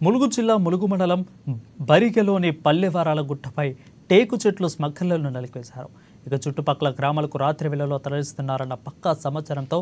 ములుగు జిల్లా ములుగు మండలం బరిగెలోని పల్లెవారాల గుట్టపై టేకు చెట్లు స్మగ్లర్లను నలికివేశారు. ఇక చుట్టుపక్కల గ్రామాలకు రాత్రి వేళలో తరలిస్తున్నారన్న పక్కా సమాచారంతో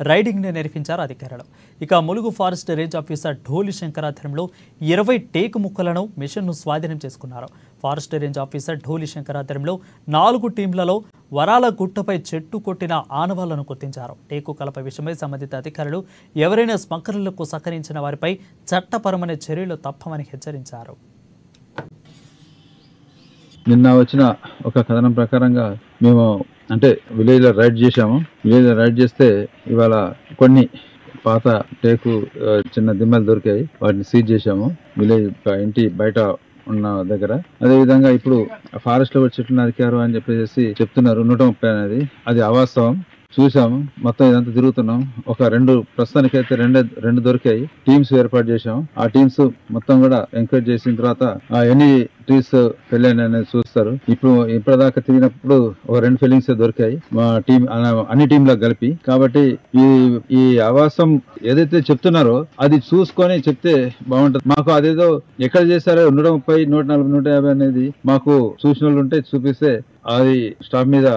రైడింగ్ని నిర్వహించారు అధికారులు. ఇక Mulugu forest range officer Dholi Shankar ఆధ్వర్యంలో 20 టేకు ముక్కలను మిషన్ను స్వాధీనం చేసుకున్నారు. Forest range officer Dholi Shankar ఆధ్వర్యంలో 4 టీంలలో వరాల గుట్టపై చెట్టు కొట్టిన ఆనవాళ్లను గుర్తించారు. టేకు కలప విషయమై సంబంధిత అధికారులు ఎవరైనా స్మగ్లర్లకు సహకరించిన వారిపై చట్టపరమైన చర్యలు తప్పవని హెచ్చరించారు. నిన్న వచ్చిన ఒక కథనం ప్రకారంగా మేము విలేజ్ లో రైడ్ చేశాము. విలేజ్ లో రైడ్ చేస్తే ఇవాళ కొన్ని పాత టేకు చిన్న దిమ్మలు దొరికాయి. వాటిని సీజ్ చేశాము విలేజ్ ఇంటి బయట ఉన్న దగ్గర. అదే విధంగా ఇప్పుడు ఫారెస్ట్ లో చెట్లు నరికారు అని చెప్పేసి చెప్తున్నారు. 130 అనేది అది అవాస్తవం. చూసాము, మొత్తం ఇదంతా తిరుగుతున్నాం. ప్రస్తుతానికైతే రెండు దొరికాయి. టీమ్స్ ఏర్పాటు చేశాం. ఆ టీమ్స్ మొత్తం కూడా ఎంకరేజ్ చేసిన తర్వాత ఎన్ని ట్రీస్ ఫెయిల్ అనేది చూస్తారు. ఇప్పటిదాకా తిరిగినప్పుడు ఒక 2 ఫెయిలింగ్స్ దొరికాయి మా టీం అన్ని టీంలకు కలిపి. కాబట్టి ఈ ఆవాసం ఏదైతే చెప్తున్నారో అది చూసుకొని చెప్తే బాగుంటది. మాకు అదేదో ఎక్కడ చేశారో 130, 140, 150 అనేది మాకు చూసిన వాళ్ళు ఉంటే చూపిస్తే అది స్టాఫ్ మీద,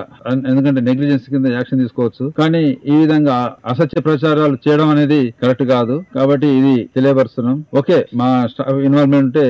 ఎందుకంటే నెగ్లిజెన్స్ కింద యాక్షన్ తీసుకోవచ్చు. కానీ ఈ విధంగా అసత్య ప్రచారాలు చేయడం అనేది కరెక్ట్ కాదు. కాబట్టి ఇది తెలియపరుస్తున్నాం. ఓకే, మా స్టాఫ్ ఇన్వాల్వ్మెంట్ ఉంటే